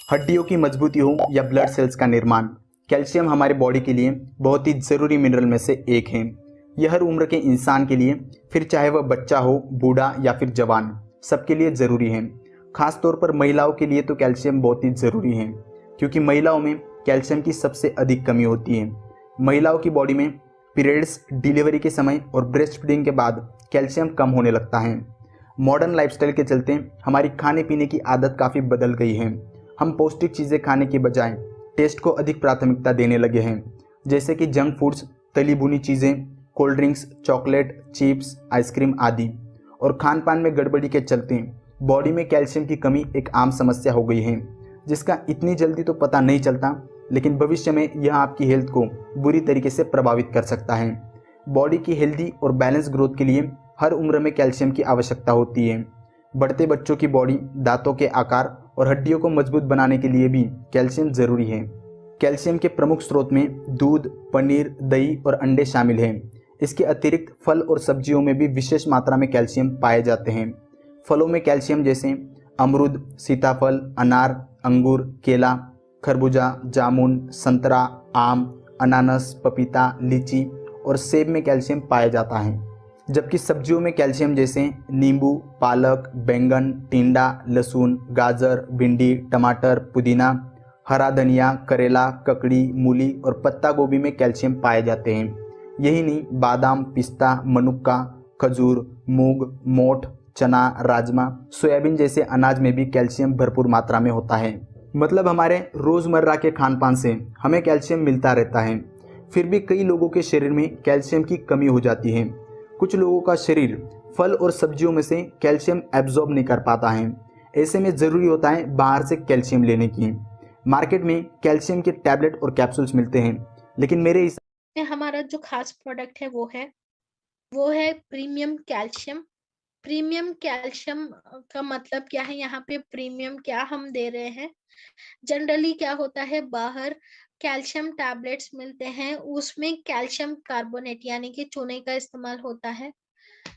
हड्डियों की मजबूती हो या ब्लड सेल्स का निर्माण, कैल्शियम हमारे बॉडी के लिए बहुत ही ज़रूरी मिनरल में से एक है। यह हर उम्र के इंसान के लिए, फिर चाहे वह बच्चा हो, बूढ़ा या फिर जवान, सबके लिए ज़रूरी है। खास तौर पर महिलाओं के लिए तो कैल्शियम बहुत ही ज़रूरी है, क्योंकि महिलाओं में कैल्शियम की सबसे अधिक कमी होती है। महिलाओं की बॉडी में पीरियड्स, डिलीवरी के समय और ब्रेस्ट फीडिंग के बाद कैल्शियम कम होने लगता है। मॉडर्न लाइफस्टाइल के चलते हमारी खाने पीने की आदत काफ़ी बदल गई है। हम पौष्टिक चीज़ें खाने के बजाय टेस्ट को अधिक प्राथमिकता देने लगे हैं, जैसे कि जंक फूड्स, तली भुनी चीज़ें, cold drinks, chocolate, chips, ice cream आदि। और खान पान में गड़बड़ी के चलते बॉडी में कैल्शियम की कमी एक आम समस्या हो गई है, जिसका इतनी जल्दी तो पता नहीं चलता, लेकिन भविष्य में यह आपकी हेल्थ को बुरी तरीके से प्रभावित कर सकता है। बॉडी की हेल्दी और बैलेंस ग्रोथ के लिए हर उम्र में कैल्शियम की आवश्यकता होती है। बढ़ते बच्चों की बॉडी, दांतों के आकार और हड्डियों को मजबूत बनाने के लिए भी कैल्शियम ज़रूरी है। कैल्शियम के प्रमुख स्रोत में दूध, पनीर, दही और अंडे शामिल हैं। इसके अतिरिक्त फल और सब्जियों में भी विशेष मात्रा में कैल्शियम पाए जाते हैं। फलों में कैल्शियम जैसे अमरूद, सीताफल, अनार, अंगूर, केला, खरबूजा, जामुन, संतरा, आम, अनानास, पपीता, लीची और सेब में कैल्शियम पाया जाता है। जबकि सब्जियों में कैल्शियम जैसे नींबू, पालक, बैंगन, टिंडा, लहसुन, गाजर, भिंडी, टमाटर, पुदीना, हरा धनिया, करेला, ककड़ी, मूली और पत्ता गोभी में कैल्शियम पाए जाते हैं। यही नहीं, बादाम, पिस्ता, मनुक्का, खजूर, मूंग, मोठ, चना, राजमा, सोयाबीन जैसे अनाज में भी कैल्शियम भरपूर मात्रा में होता है। मतलब हमारे रोज़मर्रा के खान पान से हमें कैल्शियम मिलता रहता है। फिर भी कई लोगों के शरीर में कैल्शियम की कमी हो जाती है। कुछ लोगों का शरीर फल और सब्जियों में से कैल्शियम एब्जॉर्ब नहीं कर पाता है। ऐसे में ज़रूरी होता है बाहर से कैल्शियम लेने की। मार्केट में कैल्शियम के टैबलेट और कैप्सूल्स मिलते हैं, लेकिन मेरे हिसाब हमारा जो खास प्रोडक्ट है वो है प्रीमियम कैल्शियम। प्रीमियम कैल्शियम का मतलब क्या है? यहाँ पे प्रीमियम क्या हम दे रहे हैं? जनरली क्या होता है, बाहर कैल्शियम टैबलेट्स मिलते हैं, उसमें कैल्शियम कार्बोनेट यानी कि चूने का इस्तेमाल होता है,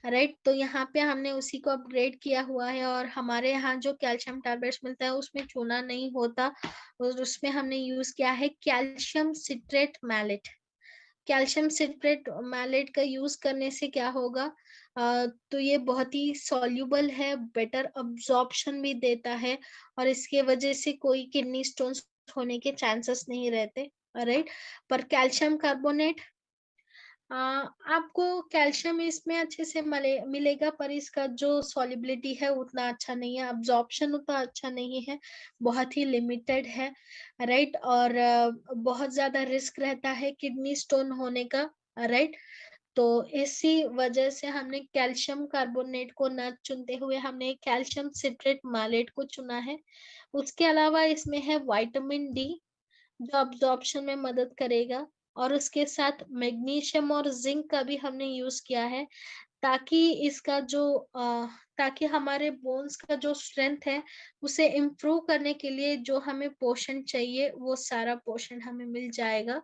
राइट। तो यहाँ पे हमने उसी को अपग्रेड किया हुआ है और हमारे यहाँ जो कैल्शियम टैबलेट्स मिलता है उसमें चूना नहीं होता और उसमें हमने यूज किया है calcium citrate malate. Calcium citrate malate का यूज करने से क्या होगा, तो ये बहुत ही सॉल्युबल है, बेटर अब्जॉर्प्शन भी देता है और इसके वजह से कोई किडनी स्टोन्स होने के चांसेस नहीं रहते, राइट। पर कैल्शियम कार्बोनेट, आपको कैल्शियम इसमें अच्छे से मिलेगा, पर इसका जो सॉल्युबिलिटी है उतना अच्छा नहीं है, अब्जॉर्प्शन उतना अच्छा नहीं है, बहुत ही लिमिटेड है, राइट। और बहुत ज्यादा रिस्क रहता है किडनी स्टोन होने का, राइट। तो इसी वजह से हमने कैल्शियम कार्बोनेट को न चुनते हुए हमने कैल्शियम सिट्रेट मैलेट को चुना है। उसके अलावा इसमें है विटामिन डी, जो अब्जॉर्प्शन में मदद करेगा, और उसके साथ मैग्नीशियम और जिंक का भी हमने यूज किया है, ताकि इसका जो ताकि हमारे बोन्स का जो स्ट्रेंथ है उसे इम्प्रूव करने के लिए जो हमें पोषण चाहिए वो सारा पोषण हमें मिल जाएगा।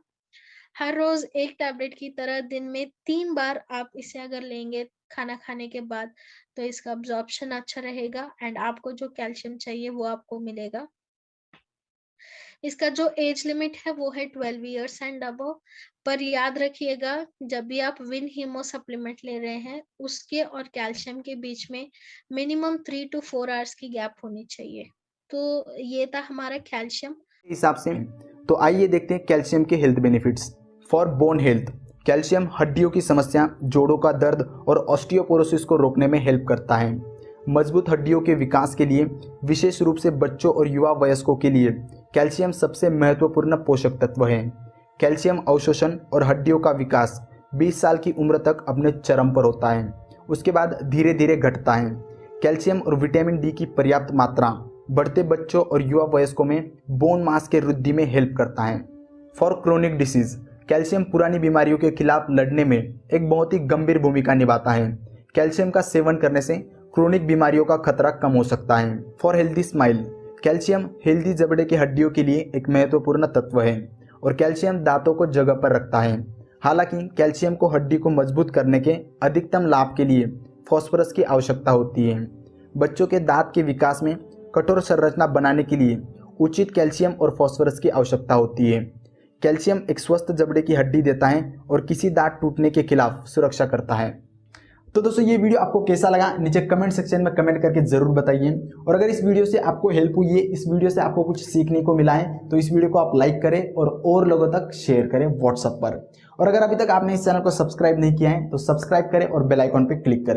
हर रोज एक टैबलेट की तरह दिन में 3 बार आप इसे अगर लेंगे खाना खाने के बाद, तो इसका अब्जॉर्प्शन अच्छा रहेगा एंड आपको जो कैल्शियम चाहिए वो आपको मिलेगा। इसका जो एज लिमिट है वो है 12 इयर्स एंड अबव। पर याद रखिएगा, जब भी आप विन हीमो सप्लीमेंट ले रहे हैं उसके और कैल्शियम के बीच में मिनिमम 3 to 4 आवर्स की गैप होनी चाहिए। तो ये था हमारा कैल्शियम। हिसाब से तो आइए देखते हैं कैल्शियम के health benefits. For bone health, calcium हड्डियों की समस्या, जोड़ों का दर्द और ऑस्टियोपोरोसिस को रोकने में हेल्प करता है। मजबूत हड्डियों के विकास के लिए, विशेष रूप से बच्चों और युवा वयस्कों के लिए, कैल्शियम सबसे महत्वपूर्ण पोषक तत्व है। कैल्शियम अवशोषण और हड्डियों का विकास 20 साल की उम्र तक अपने चरम पर होता है, उसके बाद धीरे धीरे घटता है। कैल्शियम और विटामिन डी की पर्याप्त मात्रा बढ़ते बच्चों और युवा वयस्कों में बोन मास के वृद्धि में हेल्प करता है। फॉर क्रोनिक डिसीज, कैल्शियम पुरानी बीमारियों के खिलाफ लड़ने में एक बहुत ही गंभीर भूमिका निभाता है। कैल्शियम का सेवन करने से क्रोनिक बीमारियों का खतरा कम हो सकता है। For healthy smile, calcium healthy जबड़े की हड्डियों के लिए एक महत्वपूर्ण तत्व है और कैल्शियम दांतों को जगह पर रखता है। हालांकि कैल्शियम को हड्डी को मजबूत करने के अधिकतम लाभ के लिए फॉस्फोरस की आवश्यकता होती है। बच्चों के दांत के विकास में कठोर संरचना बनाने के लिए उचित कैल्शियम और फास्फोरस की आवश्यकता होती है। कैल्शियम एक स्वस्थ जबड़े की हड्डी देता है और किसी दांत टूटने के खिलाफ सुरक्षा करता है। तो दोस्तों ये वीडियो आपको कैसा लगा नीचे कमेंट सेक्शन में कमेंट करके जरूर बताइए। और अगर इस वीडियो से आपको हेल्प हुई है, इस वीडियो से आपको कुछ सीखने को मिला है, तो इस वीडियो को आप लाइक करें और लोगों तक शेयर करें व्हाट्सएप पर। और अगर अभी तक आपने इस चैनल को सब्सक्राइब नहीं किया है तो सब्सक्राइब करें और बेल आइकॉन पर क्लिक करें।